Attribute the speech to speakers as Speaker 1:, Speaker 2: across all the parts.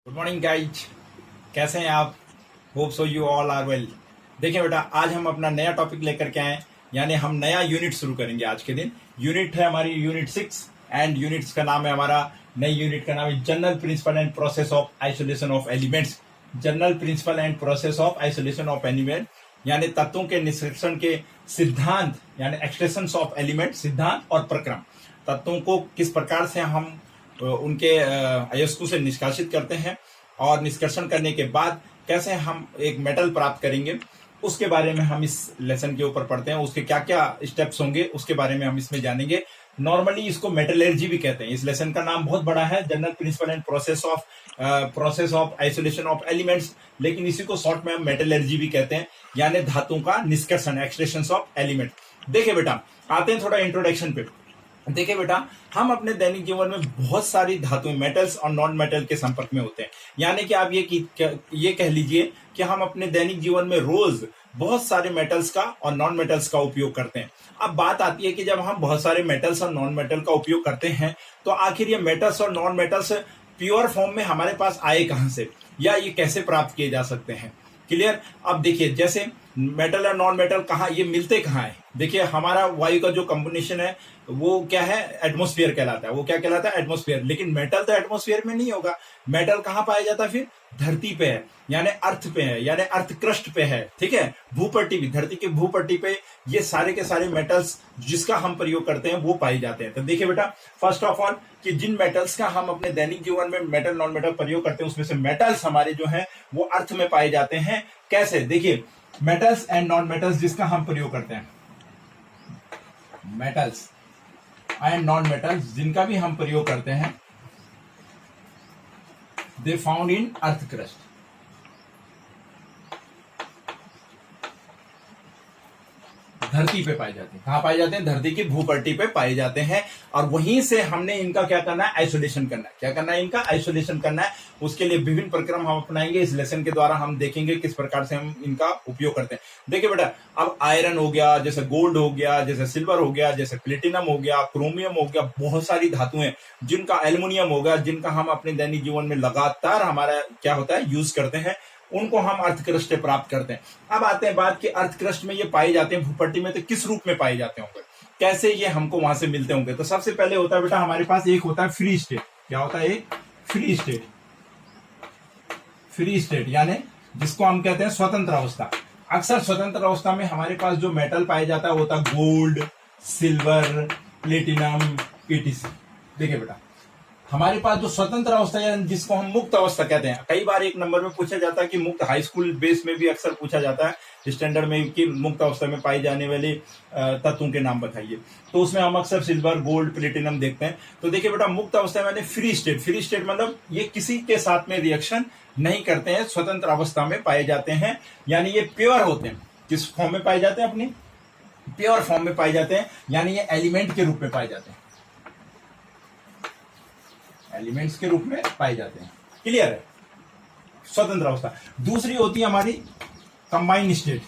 Speaker 1: Good morning guys, कैसे हैं आप? Hope so you all are well. देखिए बेटा, आज हम अपना नया टॉपिक लेकर के आए, यानी हम नया यूनिट शुरू करेंगे आज के दिन। यूनिट है हमारी यूनिट 6 एंड यूनिट्स का नाम है हमारा, नई यूनिट का नाम है general principle and process of isolation of elements. General principle and process of isolation of element, यानी तत्वों के निष्कर्षण के सिद्धांत, यानी एक्सट्रेक्शन ऑफ एलिमेंट, सिद्धांत और प्रक्रम। तत्वों को किस प्रकार से हम उनके अयस्कों से निष्कासित करते हैं और निष्कर्षण करने के बाद कैसे हम एक मेटल प्राप्त करेंगे, उसके बारे में हम इस लेसन के ऊपर पढ़ते हैं। उसके क्या क्या स्टेप्स होंगे उसके बारे में हम इसमें जानेंगे। नॉर्मली इसको मेटलर्जी भी कहते हैं। इस लेसन का नाम बहुत बड़ा है, general principle and process of isolation of elements, लेकिन इसी को शॉर्ट में हम मेटलर्जी भी कहते हैं, यानी धातुओं का निष्कर्षण, एक्सट्रैक्शन ऑफ एलिमेंट। देखिए बेटा, आते हैं थोड़ा इंट्रोडक्शन पे। देखिए बेटा, हम अपने दैनिक जीवन में बहुत सारी धातुएं, मेटल्स और नॉन मेटल के संपर्क में होते हैं। यानी कि आप ये कह लीजिए कि हम अपने दैनिक जीवन में रोज बहुत सारे मेटल्स का और नॉन मेटल्स का उपयोग करते हैं। अब बात आती है कि जब हम बहुत सारे मेटल्स और नॉन मेटल का उपयोग करते हैं, तो आखिर ये मेटल्स और नॉन मेटल्स प्योर फॉर्म में हमारे पास आए कहां से, या ये कैसे प्राप्त किए जा सकते हैं। क्लियर? अब देखिए, जैसे मेटल और नॉन मेटल कहाँ, ये मिलते कहाँ है। देखिए, हमारा वायु का जो कॉम्बिनेशन है वो क्या है, एटमॉस्फेयर कहलाता है। वो क्या कहलाता है, एटमॉस्फेयर। लेकिन मेटल तो एटमॉस्फेयर में नहीं होगा। मेटल कहाँ पाया जाता है, फिर धरती पे है, यानी अर्थ पे है, यानी अर्थ क्रस्ट पे है। ठीक है, भूपट्टी भी, धरती के भूपट्टी पे ये सारे के सारे मेटल्स जिसका हम प्रयोग करते हैं वो पाए जाते हैं। तो देखिए बेटा, फर्स्ट ऑफ ऑल कि जिन मेटल्स का हम अपने दैनिक जीवन में मेटल नॉन मेटल प्रयोग करते हैं, उसमें से मेटल्स हमारे जो हैं वो अर्थ में पाए जाते हैं। कैसे? देखिए, मेटल्स एंड नॉन मेटल्स जिसका हम प्रयोग करते हैं, मेटल्स एंड नॉन मेटल्स जिनका भी हम प्रयोग करते हैं, they found in earth crust. धरती पे पाए जाते हैं। कहां पाए जाते हैं? धरती की भूपट्टी पे पाए जाते हैं। और वहीं से हमने इनका क्या करना है, आइसोलेशन करना है। क्या करना है? इनका आइसोलेशन करना है। उसके लिए विभिन्न प्रक्रम हम अपनाएंगे। इस लेसन के द्वारा हम देखेंगे किस प्रकार से हम इनका उपयोग करते हैं। देखिए बेटा, अब आयरन हो गया, जैसे गोल्ड हो गया, जैसे सिल्वर हो गया, जैसे प्लेटिनम हो गया, क्रोमियम हो गया, बहुत सारी धातुएं, जिनका एल्युमिनियम हो गया, जिनका हम अपने दैनिक जीवन में लगातार हमारा क्या होता है, यूज करते हैं, उनको हम अर्थ क्रस्ट से प्राप्त करते हैं। अब आते हैं बात कि अर्थ क्रस्ट में ये पाए जाते हैं भूपट्टी में, तो किस रूप में पाए जाते होंगे, कैसे ये हमको वहां से मिलते होंगे। तो सबसे पहले होता है बेटा, हमारे पास एक होता है फ्री स्टेट। क्या होता है? एक फ्री स्टेट। फ्री स्टेट यानी जिसको हम कहते हैं स्वतंत्र अवस्था। अक्सर स्वतंत्र अवस्था में हमारे पास जो मेटल पाया जाता है वो होता है गोल्ड, सिल्वर, प्लेटिनम, पीटीसी। देखिए बेटा, हमारे पास जो स्वतंत्र अवस्था है जिसको हम मुक्त अवस्था कहते हैं, कई बार एक नंबर में पूछा जाता है कि मुक्त, हाई स्कूल बेस में भी अक्सर पूछा जाता है स्टैंडर्ड में कि मुक्त अवस्था में पाई जाने वाले तत्वों के नाम बताइए। तो उसमें हम अक्सर सिल्वर, गोल्ड, प्लेटिनम देखते हैं। तो देखिए बेटा, मुक्त अवस्था में फ्री स्टेट। फ्री स्टेट मतलब ये किसी के साथ में रिएक्शन नहीं करते हैं, स्वतंत्र अवस्था में पाए जाते हैं, यानी ये प्योर होते हैं। किस फॉर्म में पाए जाते हैं? अपनी प्योर फॉर्म में पाए जाते हैं, यानी ये एलिमेंट के रूप में पाए जाते हैं, एलिमेंट्स के रूप में पाए जाते हैं। क्लियर है? स्वतंत्र अवस्था। दूसरी होती है हमारी कंबाइंड स्टेट।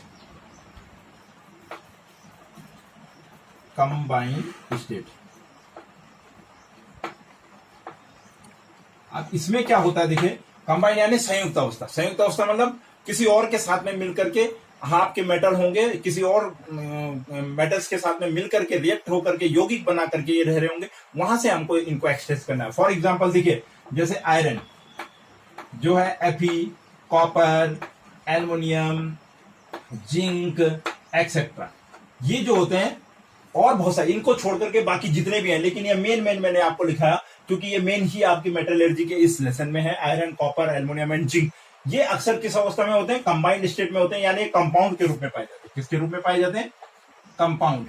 Speaker 1: Combined state. अब इसमें क्या होता है, देखिए, कंबाइंड यानी संयुक्त अवस्था। संयुक्त अवस्था मतलब किसी और के साथ में मिलकर के, आपके मेटल होंगे किसी और मेटल्स के साथ में मिलकर के रिएक्ट होकर के यौगिक बना करके ये रह रहे होंगे, वहां से हमको इनको एक्सट्रैक्ट करना है। फॉर एग्जांपल देखिए, जैसे आयरन जो है, Fe, copper, aluminium, zinc etcetera, ये जो होते हैं, और बहुत सारे, इनको छोड़ करके बाकी जितने भी हैं, लेकिन ये मेन मैंने आपको लिखाया क्योंकि ये मेन ही आपकी मेटलर्जी के इस लेसन में है। Iron, copper, aluminium and zinc, ये अक्सर किस अवस्था में होते हैं? कंबाइंड स्टेट में होते हैं, यानी कंपाउंड के रूप में पाए जाते हैं। किसके रूप में पाए जाते हैं? कंपाउंड,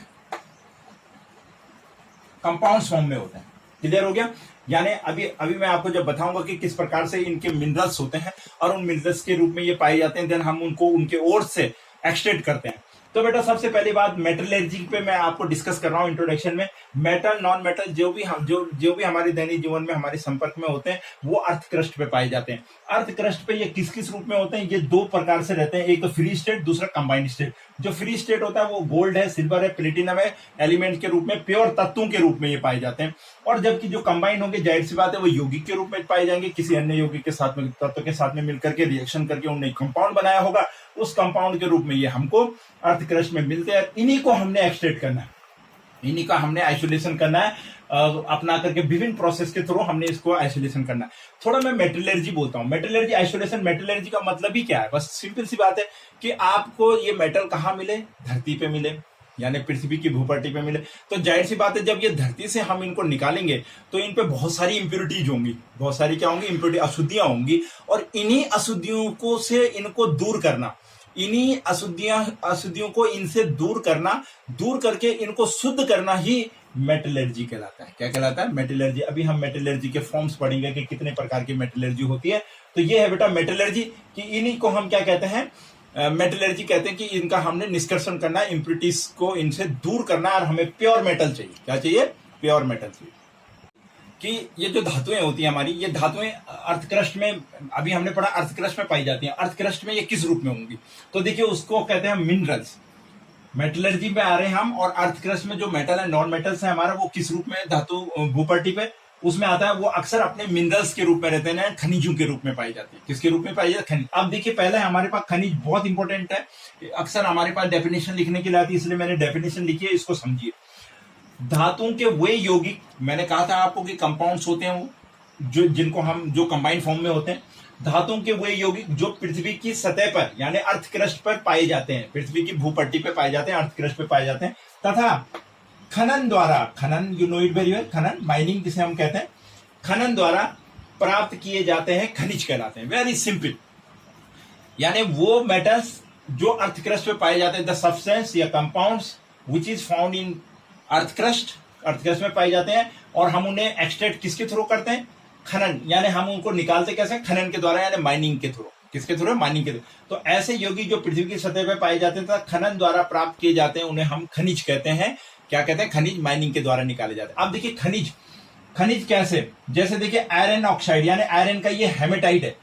Speaker 1: कंपाउंड फॉर्म में होते हैं। क्लियर हो गया? यानी अभी मैं आपको जब बताऊंगा कि किस प्रकार से इनके मिनरल्स होते हैं और उन मिनरल्स के रूप में ये पाए जाते हैं, देन हम उनको उनके ओर से एक्सट्रैक्ट करते हैं। तो बेटा, सबसे पहली बात मेटलर्जी पे मैं आपको डिस्कस कर रहा हूं इंट्रोडक्शन में। मेटल नॉन मेटल जो भी हमारे दैनिक जीवन में हमारे संपर्क में होते हैं वो अर्थ क्रस्ट पे पाए जाते हैं। अर्थ क्रस्ट पे ये किस किस रूप में होते हैं, ये दो प्रकार से रहते हैं, एक तो फ्री स्टेट, दूसरा कंबाइंड स्टेट। जो फ्री स्टेट होता है वो गोल्ड है, सिल्वर है, प्लेटिनम है, एलिमेंट के रूप में, प्योर तत्वों के रूप में ये पाए जाते हैं। और जबकि जो कंबाइंड होंगे, जाहिर सी बात है वो यौगिक के रूप में पाए जाएंगे, किसी अन्य यौगिक के साथ में, तत्व के साथ में मिलकर के रिएक्शन करके उन्होंने कंपाउंड बनाया होगा, उस कंपाउंड के रूप में ये हमको अर्थ क्रस्ट में मिलते हैं। इन्हीं को हमने एक्सट्रैक्ट करना है, इन्हीं का हमने आइसोलेशन करना है, अपना करके विभिन्न प्रोसेस के थ्रू हमने इसको आइसोलेशन करना है। थोड़ा मैं मेटलर्जी बोलता हूँ, मेटलर्जी आइसोलेशन। मेटलर्जी का मतलब ही क्या है, बस सिंपल सी बात है कि आपको ये मेटल कहाँ मिले, धरती पे मिले, यानी पृथ्वी की भूपट्टी पे मिले। तो जाहिर सी बात है जब ये धरती से हम इनको निकालेंगे तो इन पे बहुत सारी इंप्योरिटीज होंगी, बहुत सारी क्या होंगी, इंप्योरिटी, अशुद्धियां होंगी। और इन्हीं अशुद्धियों को से इनको दूर करना, इन्हीं अशुद्धियों को इनसे दूर करना, दूर करके इनको शुद्ध करना ही मेटलर्जी कहलाता है। क्या कहलाता है? मेटलर्जी। अभी हम मेटलर्जी के फॉर्म्स पढ़ेंगे कि कितने प्रकार की मेटलर्जी होती है। तो ये है बेटा मेटलर्जी, कि इन्हीं को हम क्या कहते हैं, मेटलर्जी कहते हैं कि इनका हमने निष्कर्षण करना है, इंप्योरिटीज को इनसे दूर करना है, और हमें प्योर मेटल चाहिए। क्या चाहिए? प्योर मेटल चाहिए। कि ये जो धातुएं होती हैं हमारी, ये धातुएं अर्थ क्रस्ट में, अभी हमने पढ़ा अर्थ क्रस्ट में पाई जाती हैं। अर्थ क्रस्ट में ये किस रूप में होंगी? तो देखिए उसको कहते हैं मिनरल्स। मेटलर्जी में आ रहे हैं हम, और अर्थ क्रस्ट में जो मेटल है, नॉन मेटल्स है हमारा, वो किस रूप में धातु भूपट्टी पे उसमें आता है, वो अक्सर अपने मिनरल्स के रूप में रहते हैं, खनिजों के रूप में पाई जाती है। किसके रूप में पाई जाती है? खनिज। अब देखिए पहले हमारे पास खनिज बहुत इंपॉर्टेंट है, अक्सर हमारे पास डेफिनेशन लिखने के लिए आती है, इसलिए मैंने डेफिनेशन लिखी है, इसको समझिए। धातुओं के वे यौगिक, मैंने कहा था आपको कि कंपाउंड्स होते हैं वो जो जिनको हम जो कंबाइंड फॉर्म में होते हैं, धातुओं के वे यौगिक जो पृथ्वी की सतह पर यानी अर्थ क्रस्ट पर पाए जाते हैं, पृथ्वी की भूपट्टी पे पाए जाते हैं, अर्थ क्रस्ट पे पाए जाते हैं, तथा खनन द्वारा, खनन you know it very well, खनन माइनिंग जिसे हम कहते हैं, खनन द्वारा प्राप्त किए जाते हैं खनिज कहलाते हैं। वेरी सिंपल, यानी वो मेटल्स जो अर्थ क्रस्ट पे पाए जाते हैं, द सब्सटेंस या compounds which is found in earth crust में पाए जाते हैं, और हम उन्हें एक्सट्रैक्ट किसके थ्रू करते हैं? खनन, यानी हम उनको निकालते कैसे? खनन के द्वारा, यानी माइनिंग के थ्रू। किसके थ्रू? माइनिंग के थ्रू। तो ऐसे यौगिक जो पृथ्वी की सतह पर पाए जाते हैं तथा खनन द्वारा प्राप्त किए जाते हैं, उन्हें हम खनिज कहते हैं। क्या कहते हैं? खनिज। माइनिंग के द्वारा निकाले जाते हैं। अब देखिए खनिज कैसे, जैसे देखिए आयरन ऑक्साइड, यानी आयरन का ये हेमेटाइट है,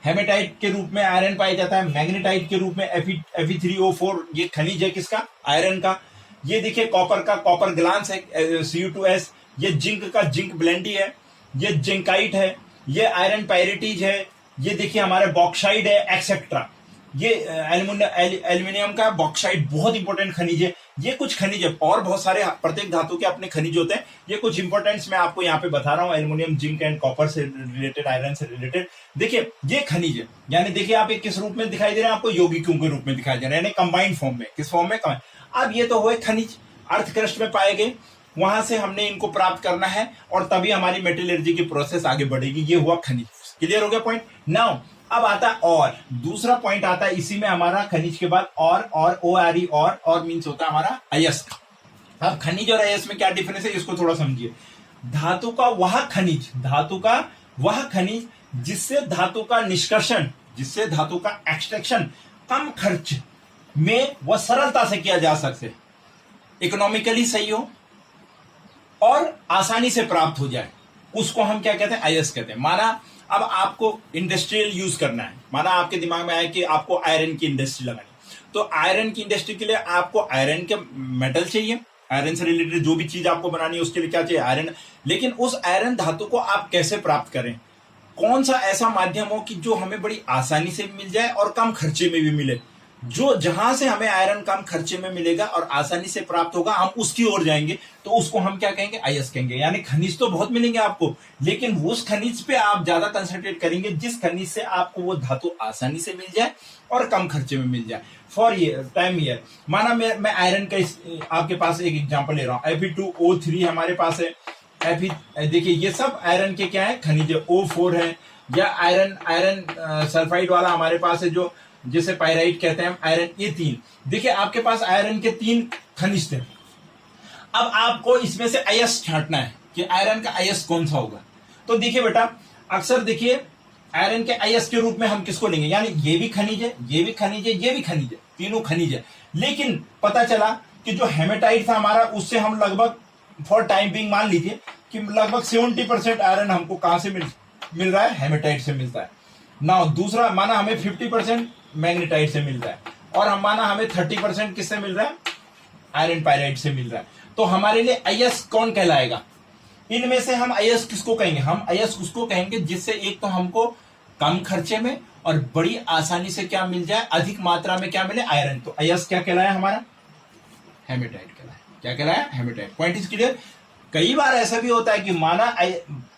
Speaker 1: हेमेटाइट के रूप में आयरन पाया जाता है, मैग्नेटाइट के रूप में Fe3O4, ये खनिज है किसका? आयरन का। ये देखिए कॉपर का कॉपर ग्लांस है, Cu2S। ये जिंक का जिंक ब्लेंडी है, ये जिंकाइट है, ये आयरन पायरिटीज है, ये देखिए हमारे बॉक्साइड है, एक्सेट्रा। ये एल्यूमिनियम का बॉक्साइड बहुत इंपॉर्टेंट खनिज है। ये कुछ खनिज है, और बहुत सारे प्रत्येक धातु के अपने खनिज होते हैं। ये कुछ इंपॉर्टेंट्स मैं आपको यहाँ पे बता रहा हूँ, एल्यूमिनियम, जिंक एंड कॉपर से रिलेटेड, आयरन से रिलेटेड। देखिए ये खनिज है, यानी देखिए आप किस रूप में दिखाई दे रहे हैं? आपको यौगिकों के रूप में दिखाई दे रहे हैं, यानी कंबाइंड फॉर्म में। किस फॉर्म में? अब ये तो हुए खनिज, अर्थ क्रस्ट में पाए गए, वहां से हमने इनको प्राप्त करना है, और तभी हमारी मेटलर्जी की प्रोसेस आगे बढ़ेगी। ये हुआ खनिज। क्लियर हो गया पॉइंट? नाउ अब आता है और दूसरा पॉइंट आता है इसी में हमारा, खनिज के बाद और ORE, और मीन्स होता है हमारा अयस्क। अब खनिज और अयस्क में क्या डिफरेंस है, इसको थोड़ा समझिए। धातु का वह खनिज जिससे धातु का निष्कर्षण, जिससे धातु का एक्सट्रैक्शन कम खर्च में वह सरलता से किया जा सके, इकोनॉमिकली सही हो और आसानी से प्राप्त हो जाए, उसको हम क्या कहते हैं? अयस्क कहते हैं। माना अब आपको इंडस्ट्रियल यूज करना है, माना आपके दिमाग में आया कि आपको आयरन की इंडस्ट्री लगानी, तो आयरन की इंडस्ट्री के लिए आपको आयरन के मेटल चाहिए, आयरन से रिलेटेड जो भी चीज आपको बनानी है उसके लिए क्या चाहिए? आयरन। लेकिन उस आयरन धातु को आप कैसे प्राप्त करें? कौन सा ऐसा माध्यम हो कि जो हमें बड़ी आसानी से मिल जाए और कम खर्चे में भी मिले? जो जहां से हमें आयरन कम खर्चे में मिलेगा और आसानी से प्राप्त होगा, हम उसकी ओर जाएंगे, तो उसको हम क्या कहेंगे? अयस्क कहेंगे। यानी खनिज तो बहुत मिलेंगे आपको, लेकिन उस खनिज पे आप ज्यादा कंसंट्रेट करेंगे जिस खनिज से आपको वो धातु आसानी से मिल जाए और कम खर्चे में मिल जाए। फॉर टाइम ईयर, माना मैं आयरन का आपके पास एक एग्जाम्पल ले रहा हूँ। Fe2O3 हमारे पास है, देखिए ये सब आयरन के क्या है? खनिज। O4 है, या आयरन सल्फाइड वाला हमारे पास है, जो जिसे पायराइट कहते हैं हम, आयरन। ये 3, देखिए आपके पास आयरन के 3 खनिज थे। अब आपको इसमें से अयस्क छांटना है कि आयरन का अयस्क कौन सा होगा। तो देखिए बेटा, अक्सर देखिए आयरन के अयस्क के रूप में हम किसको लेंगे? यानी ये भी खनिज है, ये भी खनिज है, ये भी खनिज है, तीनों खनिज है। लेकिन पता चला कि जो हेमेटाइट था हमारा, उससे हम लगभग फॉर टाइम बिंग मान लीजिए कि लगभग 70% आयरन हमको कहां से मिल रहा है, हेमेटाइट से मिलता है ना। दूसरा माना हमें 50% मैग्नेटाइट से मिल रहा है, और हम माना हमें 30% किससे मिल रहा है, आयरन पायराइट से मिल रहा है। तो हमारे लिए आईएस कौन कहलाएगा, इनमें से हम आईएस किसको कहेंगे, हम आईएस उसको कहेंगे जिससे एक तो हमको कम खर्चे में और बड़ी आसानी से क्या मिल जाए, अधिक मात्रा में क्या मिले, आयरन। तो आईएस क्या कहलाया हमारा, हेमेटाइट कहलाया। क्या कहलाया, हेमेटाइट। Point is clear. कई बार ऐसा भी होता है कि माना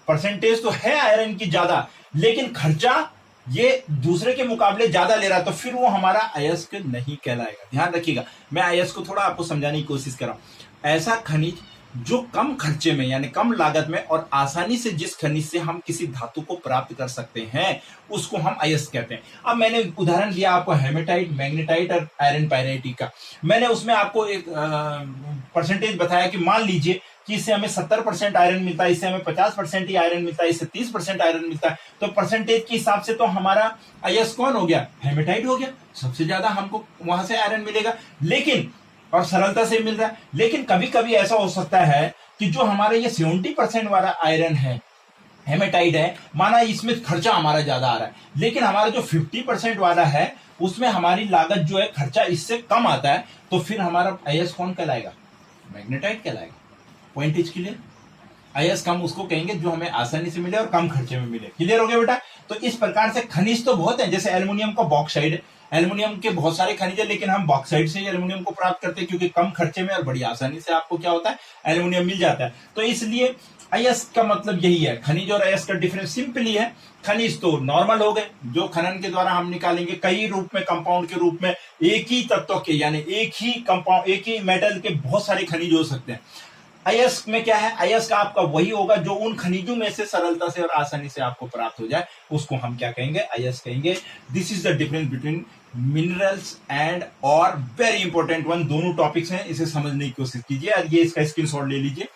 Speaker 1: परसेंटेज तो है आयरन की ज्यादा, लेकिन खर्चा ये दूसरे के मुकाबले ज्यादा ले रहा है, तो फिर वो हमारा अयस्क नहीं कहलाएगा। ध्यान रखिएगा, मैं अयस्क को थोड़ा आपको समझाने की कोशिश कर रहा हूं। ऐसा खनिज जो कम खर्चे में यानी कम लागत में और आसानी से जिस खनिज से हम किसी धातु को प्राप्त कर सकते हैं, उसको हम अयस्क कहते हैं। अब मैंने उदाहरण दिया आपको हेमेटाइट, मैग्नेटाइट और आयरन पायराइट का। मैंने उसमें आपको एक परसेंटेज बताया कि मान लीजिए कि इससे हमें 70% आयरन मिलता है, इससे हमें 50% ही आयरन मिलता है, इससे 30% आयरन मिलता है। तो परसेंटेज के हिसाब से तो हमारा अयस्क कौन हो गया, हेमेटाइट हो गया। सबसे ज्यादा हमको वहां से आयरन मिलेगा, लेकिन और सरलता से मिल रहा है। लेकिन कभी कभी ऐसा हो सकता है कि जो हमारे ये 70% वाला आयरन है, हेमेटाइट है, माना इसमें खर्चा हमारा ज्यादा आ रहा है, लेकिन हमारा जो 50% वाला है उसमें हमारी लागत जो है, खर्चा इससे कम आता है, तो फिर हमारा अयस्क कौन कहलाएगा, मैग्नेटाइट कहलाएगा। Point is clear. अयस्क हम उसको कहेंगे जो हमें आसानी से मिले और कम खर्चे में मिले। क्लियर हो गया बेटा। तो इस प्रकार से खनिज तो बहुत है, जैसे एल्युमिनियम का बॉक्साइड है, एल्युमिनियम के बहुत सारे खनिज है, लेकिन हम बॉक्साइड से ही एल्युमिनियम को प्राप्त करते हैं, क्योंकि कम खर्चे में और बड़ी आसानी से आपको क्या होता है, एल्युमिनियम मिल जाता है। तो इसलिए अयस्क का मतलब यही है। खनिज और अयस्क का डिफरेंस सिंपली है। खनिज तो नॉर्मल हो गए, जो खनन के द्वारा हम निकालेंगे, कई रूप में, कंपाउंड के रूप में, एक ही तत्व के यानी एक ही कंपाउंड, एक ही मेटल के बहुत सारे खनिज हो सकते हैं। अयस्क में क्या है, अयस्क आपका वही होगा जो उन खनिजों में से सरलता से और आसानी से आपको प्राप्त हो जाए, उसको हम क्या कहेंगे, अयस्क कहेंगे। This is the difference between minerals and और वेरी इंपॉर्टेंट वन, दोनों टॉपिक्स हैं, इसे समझने की कोशिश कीजिए और ये इसका स्क्रीनशॉट ले लीजिए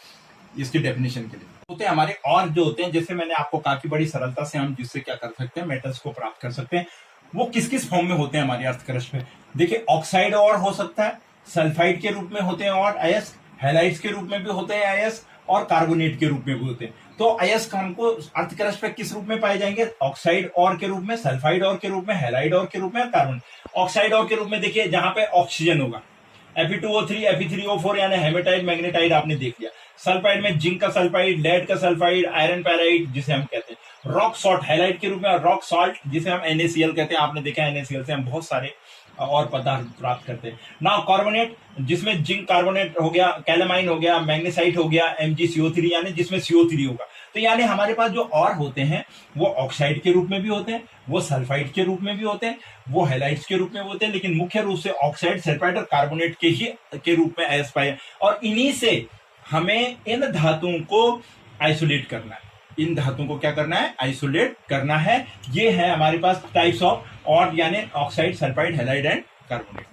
Speaker 1: इसकी डेफिनेशन के लिए। होते हैं हमारे और जो होते हैं, जैसे मैंने आपको काफी बड़ी सरलता से हम जिससे क्या कर सकते हैं, मेटल्स को प्राप्त कर सकते हैं। वो किस किस फॉर्म में होते हैं हमारे अर्थक्रस्ट में, देखिए ऑक्साइड और हो सकता है, सल्फाइड के रूप में होते हैं और अयस्क, हैलाइड्स के रूप में भी होते हैं अयस्क, और कार्बोनेट के रूप में भी होते हैं। तो अयस्क हमको अर्थक्रस्ट पे किस रूप में पाए जाएंगे, ऑक्साइड और के रूप में, सल्फाइड और के रूप में, हैलाइड और के रूप में, कार्बोनेट। ऑक्साइड और के रूप में देखिए जहां पे ऑक्सीजन होगा, Fe2O3, Fe3O4 यानी हेमेटाइट, मैग्नेटाइट आपने देख लिया। सल्फाइड में जिंक का सल्फाइड, लेड का सल्फाइड, आयरन पैराइट जिसे हम कहते हैं, रॉक सॉल्ट हैलाइड के रूप में, और रॉक सॉल्ट जिसे हम NaCl कहते हैं। आपने देखा NaCl से हम बहुत सारे और पदार्थ प्राप्त करते हैं। नाउ कार्बोनेट जिसमें जिंक कार्बोनेट हो गया, कैलामाइन हो गया, मैग्नेसाइट हो गया, MgCO3 यानी जिसमें CO3 होगा। तो यानी हमारे पास जो और होते हैं वो ऑक्साइड के रूप में भी होते हैं, वो सल्फाइड के रूप में भी होते हैं, वो हैलाइड्स के रूप में होते हैं, लेकिन मुख्य रूप से ऑक्साइड, सल्फाइड और कार्बोनेट के ही के रूप में अयस्क पाए। और इन्हीं से हमें इन धातुओं को आइसोलेट करना है, इन धातुओं को क्या करना है, आइसोलेट करना है। ये है हमारे पास टाइप्स ऑफ और यानी oxide, sulphide, halide and carbonate.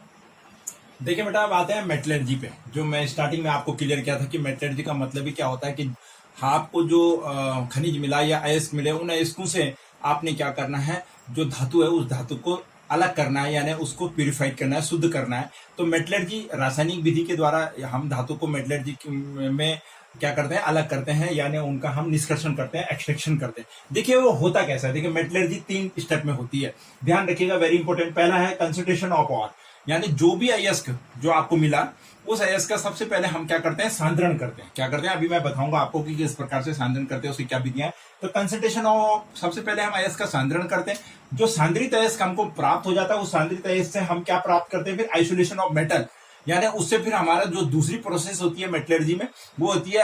Speaker 1: देखिए बेटा, अब आते हैं मेटलर्जी पे, जो मैं स्टार्टिंग में आपको क्लियर किया था कि मेटलर्जी का मतलब ही क्या होता है कि आपको जो खनिज मिला या अयस्क मिले, उन अयस्कों से आपने क्या करना है, जो धातु है उस धातु को अलग करना है, यानी उसको प्यूरिफाइड करना है, शुद्ध करना है। तो मेटलर्जी रासायनिक विधि के द्वारा हम धातु को मेटलर्जी में क्या करते हैं, अलग करते हैं, यानी उनका हम निष्कर्षण करते हैं, एक्सट्रैक्शन करते हैं। देखिए वो होता कैसा है, देखिए मेटलर्जी 3 स्टेप में होती है, ध्यान रखिएगा, वेरी इंपॉर्टेंट। पहला है कंसंट्रेशन ऑफ ऑर, यानी जो भी अयस्क जो आपको मिला, उस अयस्क का सबसे पहले हम क्या करते हैं, सांद्रण करते हैं। क्या करते हैं, अभी मैं बताऊंगा आपको कि किस प्रकार से सांद्रण करते हैं, उसकी क्या विधियां हैं। तो कंसंट्रेशन ऑफ, सबसे पहले हम अयस्क का सांद्रण करते हैं। जो सांद्रित अयस्क हमको प्राप्त हो जाता है, उस सांद्रित अयस्क से हम क्या प्राप्त करते हैं, फिर आइसोलेशन ऑफ मेटल, यानी उससे फिर हमारा जो दूसरी प्रोसेस होती है मेटलर्जी में, वो होती है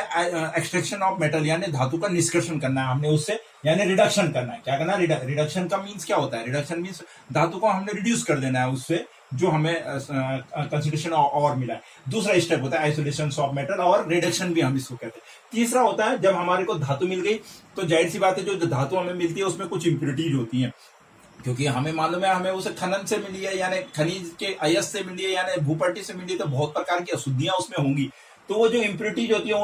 Speaker 1: एक्सट्रैक्शन ऑफ मेटल, यानी धातु का निष्कर्षण करना है हमने उससे, यानी रिडक्शन करना है। क्या करना है, रिडक्शन का मीन्स क्या होता है, रिडक्शन मीन्स धातु को हमने रिड्यूस कर देना है उससे, जो हमें कंसंट्रेशन और मिला है। दूसरा स्टेप होता है आइसोलेशन ऑफ मेटल, और रिडक्शन भी हम इसको कहते हैं। तीसरा होता है जब हमारे को धातु मिल गई, तो जाहिर सी बात है जो धातु हमें मिलती है उसमें कुछ इंप्योरिटीज होती हैं, क्योंकि हमें मालूम है हमें उसे खनन से मिली है, यानी खनिज के अयस्क से मिली है, यानी भूपट्टी से मिली है, तो बहुत प्रकार की अशुद्धियां उसमें होंगी। तो वो जो इंप्योरिटीज होती है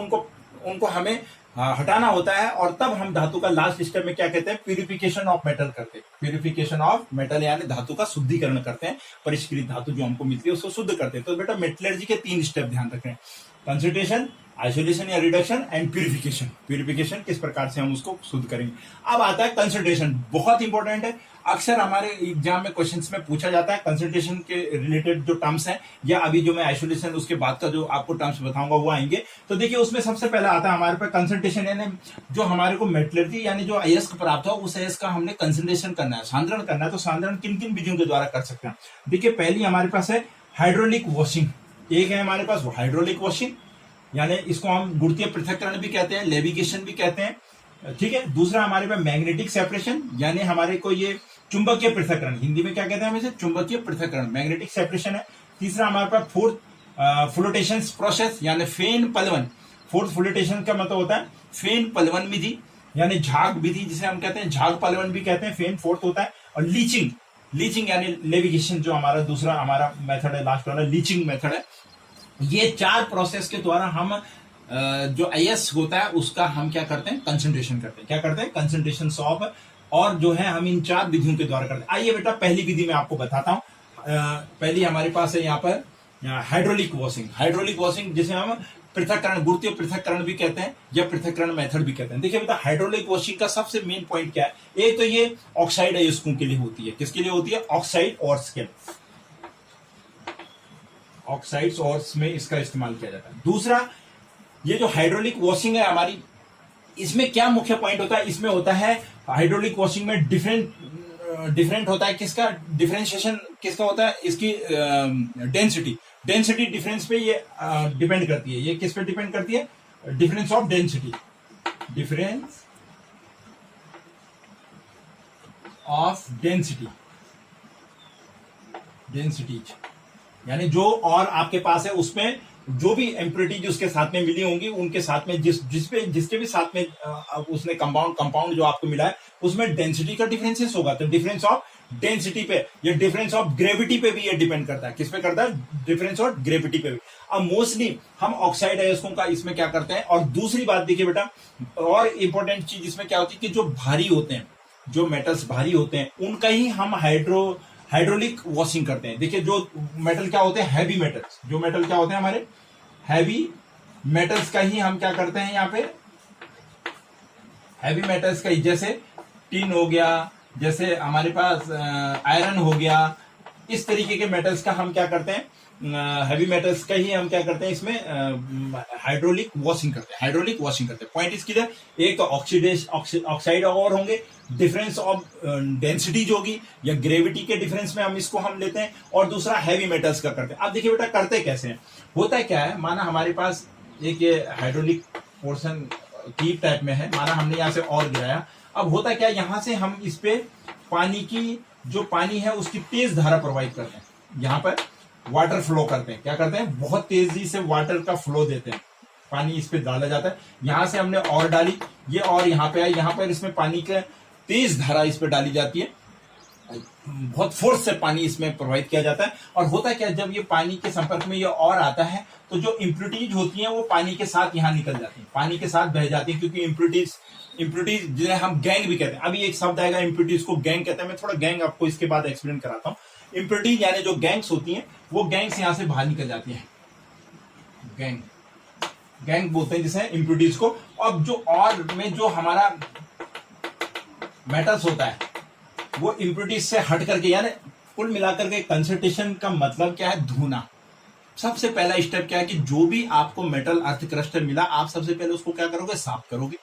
Speaker 1: उनको हमें हटाना होता है, और तब हम धातु का लास्ट स्टेप में क्या कहते हैं, प्यूरिफिकेशन ऑफ मेटल करते हैं। प्यूरिफिकेशन ऑफ मेटल यानी धातु का शुद्धिकरण करते हैं, परिष्कृत धातु जो हमको मिलती है उसको शुद्ध करते हैं। तो बेटा मेटलर्जी के 3 स्टेप ध्यान रखें, कंसंट्रेशन, आइसोलेशन या रिडक्शन एंड प्यूरिफिकेशन। प्यूरिफिकेशन किस प्रकार से हम उसको शुद्ध करेंगे। अब आता है कंसंट्रेशन, बहुत इंपॉर्टेंट है, अक्सर हमारे एग्जाम में क्वेश्चंस में पूछा जाता है। कंसंट्रेशन के रिलेटेड जो टर्म्स हैं या अभी जो मैं आइसोलेशन उसके बाद का जो आपको टर्म्स बताऊंगा वो आएंगे। तो देखिए उसमें सबसे पहला आता है हमारे पास कंसंट्रेशन, यानी जो हमारे को मेटलर्जी यानी जो अयस्क प्राप्त हो उस अयस्क का हमने कंसंट्रेशन करना है, सांद्रण करना है। तो सांद्रण किन किन विधियों के द्वारा कर सकते हैं। देखिए पहली हमारे पास है हाइड्रोलिक वॉशिंग, एक है हमारे पास हाइड्रोलिक वॉशिंग, यानी इसको हम गुरुत्वीय पृथक्करण भी कहते हैं, लेविगेशन भी कहते हैं, ठीक है। दूसरा हमारे पास मैग्नेटिक सेपरेशन, यानी हमारे को ये चुंबकीय पृथक्करण, हिंदी में क्या कहते हैं हम इसे, चुंबकीय पृथक्करण, मैग्नेटिक सेपरेशन है। तीसरा हमारे पास फोर्थ फ्लोटेशन प्रोसेस, यानी फेन पलवन। फोर्थ फ्लोटेशन का मतलब होता है फेन पलवन विधि, यानी झाग विधि जिसे हम कहते हैं, झाग पलवन भी कहते हैं, फेन फोर्थ होता है। और लीचिंग, लीचिंग यानी लेविगेशन जो हमारा दूसरा हमारा मेथड है, लास्ट वाला लीचिंग मेथड है। ये चार प्रोसेस के द्वारा हम जो अयस्क होता है उसका हम क्या करते हैं, कंसंट्रेशन करते हैं। क्या करते हैं, कंसंट्रेशन ऑफ, और जो है हम इन चार विधियों के द्वारा करते हैं। आइए बेटा पहली विधि में आपको बताता हूं। पहली हमारे पास है यहाँ पर हाइड्रोलिक वॉशिंग। हाइड्रोलिक वॉशिंग जिसे हम पृथक्करण, गुरुत्वीय पृथक्करण भी कहते हैं या पृथक्करण मेथड भी कहते हैं। देखिए बेटा हाइड्रोलिक वॉशिंग का सबसे मेन पॉइंट क्या है, एक तो ये ऑक्साइड अयस्कों के लिए होती है। किसके लिए होती है, ऑक्साइड ऑर्स के, ऑक्साइड्स ऑर्स में इसका इस्तेमाल किया जाता है। दूसरा ये जो हाइड्रोलिक वॉशिंग है हमारी, इसमें क्या मुख्य पॉइंट होता है, इसमें होता है हाइड्रोलिक वॉशिंग में डिफरेंट होता है, किसका डिफरेंशिएशन किसका होता है, इसकी डेंसिटी, डेंसिटी डिफरेंस पे ये डिपेंड करती है। ये किस पे डिपेंड करती है, difference of density, difference of density, densities यानी जो और आपके पास है उसमें जो भी इम्प्योरिटीज उसके साथ में मिली होंगी, उनके साथ में जिसके भी साथ में उसने कंपाउंड जो आपको मिला है उसमें डेंसिटी का डिफरेंसेस होगा। तो डिफरेंस ऑफ डेंसिटी पे, ये डिफरेंस ऑफ ग्रेविटी पे भी ये डिपेंड करता है। किस पे करता है, डिफरेंस ऑफ ग्रेविटी पे भी। अब मोस्टली हम ऑक्साइड अयस्कों का इसमें क्या करते हैं। और दूसरी बात देखिए बेटा, और इंपॉर्टेंट चीज इसमें क्या होती है कि जो भारी होते हैं, जो मेटल्स भारी होते हैं उनका ही हम हाइड्रोलिक वॉशिंग करते हैं। देखिए जो मेटल क्या होते हैं, हैवी मेटल्स, जो मेटल क्या होते हैं हमारे हैवी मेटल्स का ही हम क्या करते हैं, यहाँ पे हैवी मेटल्स का ही, जैसे टिन हो गया, जैसे हमारे पास आयरन हो गया, इस तरीके के मेटल्स का हम क्या करते हैं, हैवी मेटल्स का ही हम क्या करते हैं इसमें हाइड्रोलिक वॉशिंग करते हैं, हाइड्रोलिक वॉशिंग करते हैं। पॉइंट इसकी एक तो ऑक्साइड और होंगे, डिफरेंस ऑफ डेंसिटी जो होगी या ग्रेविटी के डिफरेंस में हम इसको हम लेते हैं, और दूसरा हैवी मेटल्स का करते हैं। अब देखिए बेटा करते कैसे हैं, होता क्या है, माना हमारे पास एक ये हाइड्रोलिक पोर्शन कीप टाइप में है, माना हमने यहाँ से और गिराया। अब होता क्या है, यहाँ से हम इस पे पानी की जो पानी है उसकी तेज धारा प्रवाहित करते हैं, यहाँ पर वाटर फ्लो करते हैं। क्या करते हैं, बहुत तेजी से वाटर का फ्लो देते हैं, पानी इस पे डाला जाता है। यहां से हमने और डाली, ये और यहाँ पे आई, यहाँ पर इसमें पानी का तेज धारा इस पे डाली जाती है, बहुत फोर्स से पानी इसमें प्रवाहित किया जाता है। और होता क्या, जब ये पानी के संपर्क में ये और आता है तो जो इम्प्योरिटीज होती हैं वो पानी के साथ यहाँ निकल जाती है, पानी के साथ बह जाती है, क्योंकि इम्प्योरिटीज जिन्हें हम गैंग भी कहते हैं। अभी एक शब्द आएगा इम्प्योरिटीज को गैंग कहते हैं, मैं थोड़ा गैंग आपको इसके बाद एक्सप्लेन कराता हूँ। इम्प्योरिटीज यानी जो गैंग्स होती हैं वो गैंग्स यहाँ से बाहर निकल जाती हैं, गैंग बोलते हैं जिसे इम्प्योरिटीज को। अब जो और में जो हमारा मेटल्स होता है वो इम्प्योरिटीज से हट करके, यानी कुल मिलाकर के कंसंट्रेशन का मतलब क्या है, धोना। सबसे पहला स्टेप क्या है कि जो भी आपको मेटल अर्थ क्रस्ट मिला, आप सबसे पहले उसको क्या करोगे, साफ करोगे।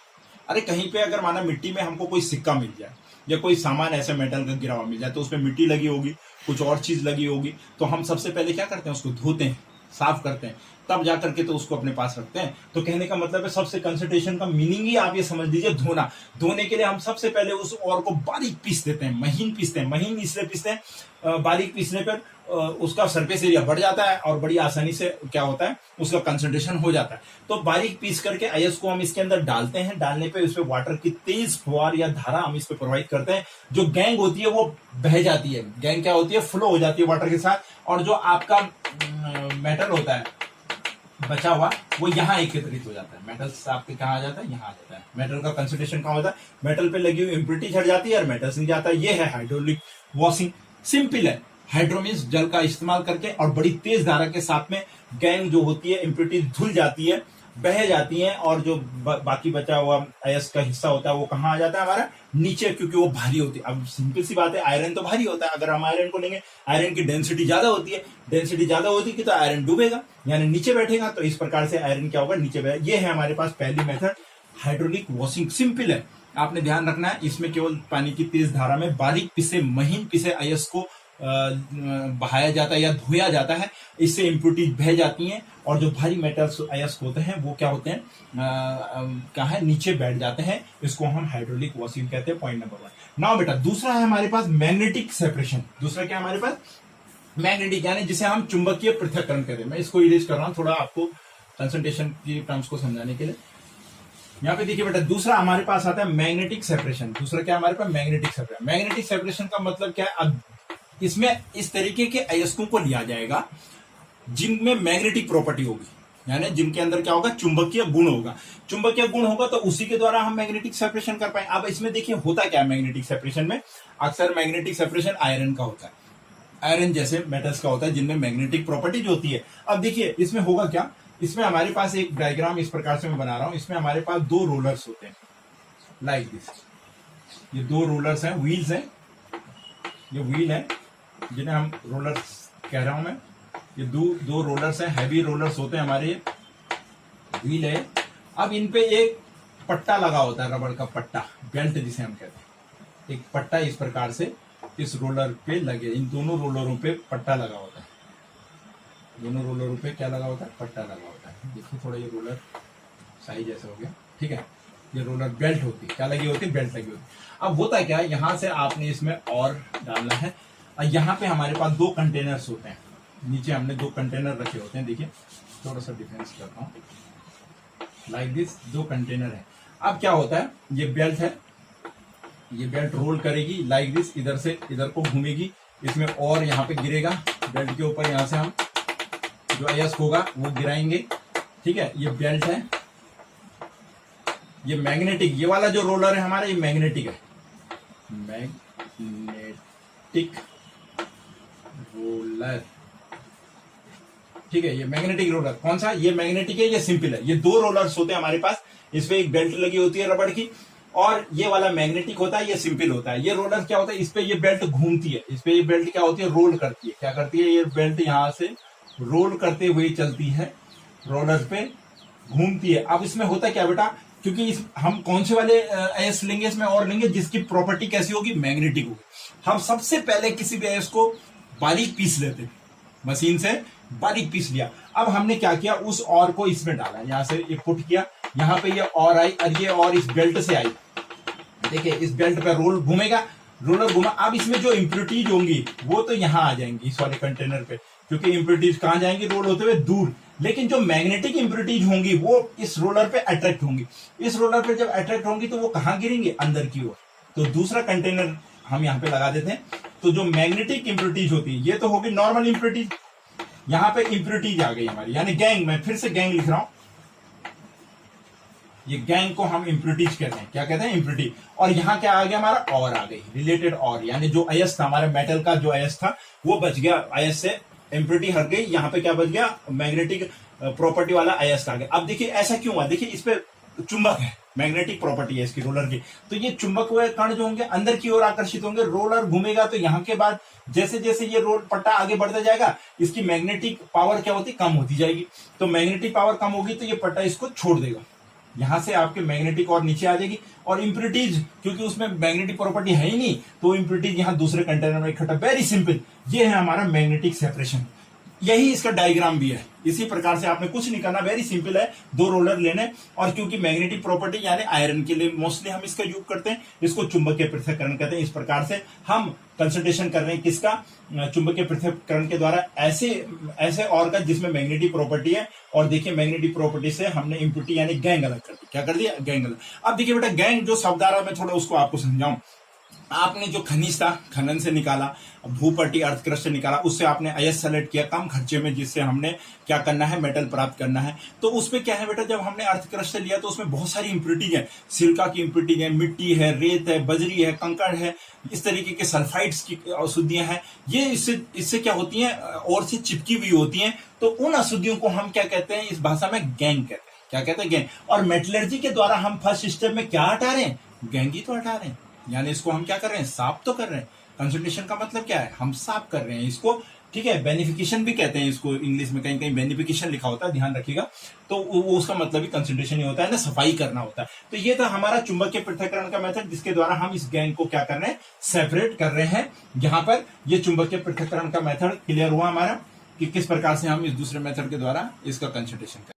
Speaker 1: अरे कहीं पे अगर माना मिट्टी में हमको कोई सिक्का मिल जाए या कोई सामान ऐसे मेटल का गिरा हुआ मिल जाए, तो उसमें मिट्टी लगी होगी, कुछ और चीज लगी होगी, तो हम सबसे पहले क्या करते हैं, उसको धोते हैं, साफ करते हैं, तब जाकर के तो उसको अपने पास रखते हैं। तो कहने का मतलब है सबसे कंसंट्रेशन का मीनिंग ही आप ये समझ लीजिए, धोना। धोने के लिए हम सबसे पहले उस और को बारीक पीस देते हैं, महीन पीसते हैं। महीन इसलिए पीसते हैं, बारीक पीसने पर उसका सरफेस एरिया बढ़ जाता है और बड़ी आसानी से क्या होता है, उसका कंसंट्रेशन हो जाता है। तो बारीक पीस करके अयस्क को हम इसके अंदर डालते हैं, डालने पे उसपे वाटर की तेज फुहार या धारा हम इस पे प्रोवाइड करते हैं। जो गैंग होती है वो बह जाती है, गैंग क्या होती है, फ्लो हो जाती है वाटर के साथ, और जो आपका मेटल होता है बचा हुआ वो यहाँ एकत्रित हो जाता है। मेटल्स आपके कहाँ आ जाता है, यहाँ आ जाता है। मेटल का कंसंट्रेशन कहाँ होता है, मेटल पे लगी हुई इम्प्योरिटी झड़ जाती है और मेटल्स नहीं जाता है। ये है हाइड्रोलिक वॉशिंग, सिंपल है। हाइड्रो मींस जल का इस्तेमाल करके और बड़ी तेज धारा के साथ में गैंग जो होती है, इम्प्योरिटी धुल जाती है बह जाती हैं और जो बाकी बचा हुआ अयस्क का हिस्सा होता है वो कहाँ आ जाता है हमारा नीचे, क्योंकि वो भारी होती है। अब सिंपल सी बात है, आयरन तो भारी होता है, अगर हम आयरन को लेंगे, आयरन की डेंसिटी ज्यादा होती है, डेंसिटी ज्यादा होती है तो आयरन डूबेगा यानी नीचे बैठेगा, तो इस प्रकार से आयरन क्या होगा, नीचे बैठेगा। ये है हमारे पास पहली मेथड, हाइड्रोलिक वॉशिंग। सिंपल है, आपने ध्यान रखना है, इसमें केवल पानी की तेज धारा में बारीक पिसे महीन पिसे अयस्क को बहाया जाता है या धोया जाता है, इससे इम्प्योरिटीज बह जाती हैं और जो भारी मेटल्स अयस्क होते हैं वो क्या होते हैं, क्या है, नीचे बैठ जाते हैं। इसको हम हाइड्रोलिक वॉशिंग कहते हैं। Point number 1। नाउ बेटा दूसरा है हमारे पास मैग्नेटिक सेपरेशन। दूसरा क्या है हमारे पास, मैग्नेटिक, यानी जिसे हम चुंबकीय पृथक्करण कहते हैं। मैं इसको इरेज कर रहा हूं थोड़ा आपको कंसंट्रेशन की टर्म्स को समझाने के लिए। यहाँ पे देखिए बेटा, दूसरा हमारे पास आता है मैग्नेटिक सेपरेशन। दूसरा क्या हमारे पास, मैग्नेटिक सेपरेशन। मैग्नेटिक सेपरेशन का मतलब क्या है, अब इसमें इस तरीके के अयस्कों को लिया जाएगा जिनमें मैग्नेटिक प्रॉपर्टी होगी, यानी जिनके अंदर क्या होगा, चुंबकीय गुण होगा। चुंबकीय गुण होगा तो उसी के द्वारा हम मैग्नेटिक सेपरेशन कर पाए। अब इसमें देखिए होता क्या है मैग्नेटिक सेपरेशन में, अक्सर मैग्नेटिक सेपरेशन आयरन का होता है, आयरन जैसे मेटल्स का होता है जिनमें मैग्नेटिक प्रॉपर्टी जो होती है। अब देखिए इसमें होगा क्या, इसमें हमारे पास एक डायग्राम इस प्रकार से मैं बना रहा हूं, इसमें हमारे पास दो रोलर्स होते हैं लाइक दिस। ये दो रोलर्स हैं, व्हील्स हैं, ये व्हील है जिन्हें हम रोलर्स कह रहा हूं मैं। ये दो रोलर्स हैं, हैवी रोलर्स होते हैं हमारे, व्हील है। अब इन पे एक पट्टा लगा होता है, रबड़ का पट्टा, बेल्ट जिसे हम कहते हैं। एक पट्टा इस प्रकार से इस रोलर पे लगे, इन दोनों रोलरों पे पट्टा लगा होता है। दोनों रोलरों पे क्या लगा होता है, पट्टा लगा होता है। देखिए थोड़ा ये रोलर साइज ऐसा हो गया, ठीक है। ये रोलर बेल्ट होती है, क्या लगी होती है, बेल्ट लगी होती है। अब होता क्या है, यहां से आपने इसमें और डालना है। और यहाँ पे हमारे पास दो कंटेनर्स होते हैं, नीचे हमने दो कंटेनर रखे होते हैं। देखिए थोड़ा सा डिफरेंस करता हूँ, लाइक दिस, दो कंटेनर है। अब क्या होता है, ये बेल्ट है, ये बेल्ट रोल करेगी लाइक दिस, इधर से इधर को घूमेगी, इसमें और यहाँ पे गिरेगा बेल्ट के ऊपर। यहाँ से हम जो अयस्क होगा वो गिराएंगे, ठीक है। ये बेल्ट है, ये मैग्नेटिक, ये वाला जो रोलर है हमारा, ये मैग्नेटिक है, मैग्नेटिक रोलर, ठीक है। ये मैग्नेटिक रोलर कौन सा, ये मैग्नेटिक है, ये सिंपल है। ये दो रोलर्स होते हैं हमारे पास, इसपे एक बेल्ट लगी होती है रबड़ की, और ये वाला मैग्नेटिक होता है, ये सिंपल होता है। ये रोलर क्या होता है, इस पे ये बेल्ट घूमती है, इस पे ये बेल्ट क्या होती है, रोल करती है। क्या करती है, ये बेल्ट यहां से रोल करते हुए चलती है, रोलर पे घूमती है। अब इसमें होता क्या बेटा, क्योंकि हम कौन से वाले अयस्क लेंगे, इसमें और लेंगे जिसकी प्रॉपर्टी कैसी होगी, मैग्नेटिक होगी। हम सबसे पहले किसी भी अयस्क को बारीक पीस लेते हैं, मशीन से बारीक पीस लिया। अब हमने क्या किया, उस और को इसमें डाला, यहां से ये पुट किया, यहाँ पे ये और आई, और ये और इस बेल्ट से आई। देखिए इस बेल्ट पे रोल घूमेगा, रोलर घूमा। अब इसमें जो इम्प्योरिटीज होंगी वो तो यहाँ आ जाएंगी इस वाले कंटेनर पे, क्योंकि इम्प्योरिटीज कहाँ जाएंगी, रोल होते हुए दूर। लेकिन जो मैग्नेटिक इम्प्योरिटीज होंगी वो इस रोलर पे अट्रैक्ट होंगी। इस रोलर पे जब अट्रैक्ट होंगी तो वो कहाँ गिरेंगे, अंदर की ओर। तो दूसरा कंटेनर हम यहाँ पे लगा देते हैं। तो जो मैग्नेटिक इम्प्योरिटीज होती है, ये तो होगी नॉर्मल इम्प्योरिटीज, यहाँ पे इम्प्योरिटीज आ गई हमारी, यानी गैंग। मैं फिर से गैंग लिख रहा हूं, ये गैंग को हम इम्प्योरिटीज कहते हैं। क्या कहते हैं, इम्प्योरिटी। और यहाँ क्या आ गया हमारा, और आ गई, रिलेटेड और, यानी जो अयस्क था हमारे मेटल का, जो अयस्क था वो बच गया, अयस्क से इम्प्योरिटी हट गई, यहाँ पे क्या बच गया, मैग्नेटिक प्रॉपर्टी वाला अयस्क आ गया। अब देखिए ऐसा क्यों हुआ, देखिए इस पे चुंबक है, मैग्नेटिक प्रॉपर्टी है इसकी रोलर की, तो ये चुंबक हुए कण जो होंगे अंदर की ओर आकर्षित होंगे, रोलर घूमेगा। तो यहाँ के बाद जैसे जैसे ये रोल पट्टा आगे बढ़ता जाएगा, इसकी मैग्नेटिक पावर क्या होती, कम होती जाएगी। तो मैग्नेटिक पावर कम होगी तो ये पट्टा इसको छोड़ देगा, यहां से आपके मैग्नेटिक और नीचे आ जाएगी। और इम्प्योरिटीज, क्योंकि उसमें मैग्नेटिक प्रॉपर्टी है ही नहीं, तो इम्प्योरिटीज यहाँ दूसरे कंटेनर में इकट्ठा। वेरी सिंपल, ये है हमारा मैग्नेटिक सेपरेशन। यही इसका डायग्राम भी है। इसी प्रकार से आपने कुछ नहीं करना, वेरी सिंपल है, दो रोलर लेने। और क्योंकि मैग्नेटिक प्रॉपर्टी यानी आयरन के लिए मोस्टली हम इसका यूज करते हैं, इसको चुंबकीय पृथक्करण कहते हैं। इस प्रकार से हम कंसंट्रेशन कर रहे हैं किसका, चुंबकीय पृथक्करण के द्वारा ऐसे और का जिसमें मैग्नेटिक प्रॉपर्टी है। और देखिए मैग्नेटिक प्रॉपर्टी से हमने इम्प्योरिटी यानी गैंग अलग कर दी। क्या कर दिया, गैंग अलग। अब देखिए बेटा, गैंग जो शब्द आ रहा है, मैं थोड़ा उसको आपको समझाऊं। आपने जो खनिज था खनन से निकाला, भूपट्टी अर्थक्रस्ट से निकाला, उससे आपने अयस्क सेलेक्ट किया कम खर्चे में, जिससे हमने क्या करना है, मेटल प्राप्त करना है। तो उसमें क्या है बेटा, जब हमने अर्थक्रस्ट से लिया तो उसमें बहुत सारी इम्प्योरिटीज है, सिलिका की इम्प्योरिटीज है, मिट्टी है, रेत है, बजरी है, कंकड़ है, इस तरीके के सल्फाइड्स की अशुद्धियां हैं। ये इससे क्या होती हैं, और से चिपकी हुई होती हैं। तो उन अशुद्धियों को हम क्या कहते हैं, इस भाषा में गैंग कहते हैं। क्या क्या कहते हैं गैंग। और मेटलर्जी के द्वारा हम फर्स्ट स्टेप में क्या हटा रहे हैं, गैंग ही तो हटा रहे हैं, यानी इसको हम क्या कर रहे हैं, साफ तो कर रहे हैं। कंसंट्रेशन का मतलब क्या है, हम साफ कर रहे हैं इसको, ठीक है। बेनिफिकेशन भी कहते हैं इसको, इंग्लिश में कहीं कहीं बेनिफिकेशन लिखा होता है, ध्यान रखिएगा। तो वो उसका मतलब भी कंसंट्रेशन ही होता है ना, सफाई करना होता है। तो ये था हमारा चुंबकीय पृथक्करण का मेथड, जिसके द्वारा हम इस गैंग को क्या कर रहे हैं, सेपरेट कर रहे हैं। यहाँ पर ये चुंबकीय पृथक्करण का मेथड क्लियर हुआ हमारा कि किस प्रकार से हम इस दूसरे मेथड के द्वारा इसका कंसंट्रेशन करें।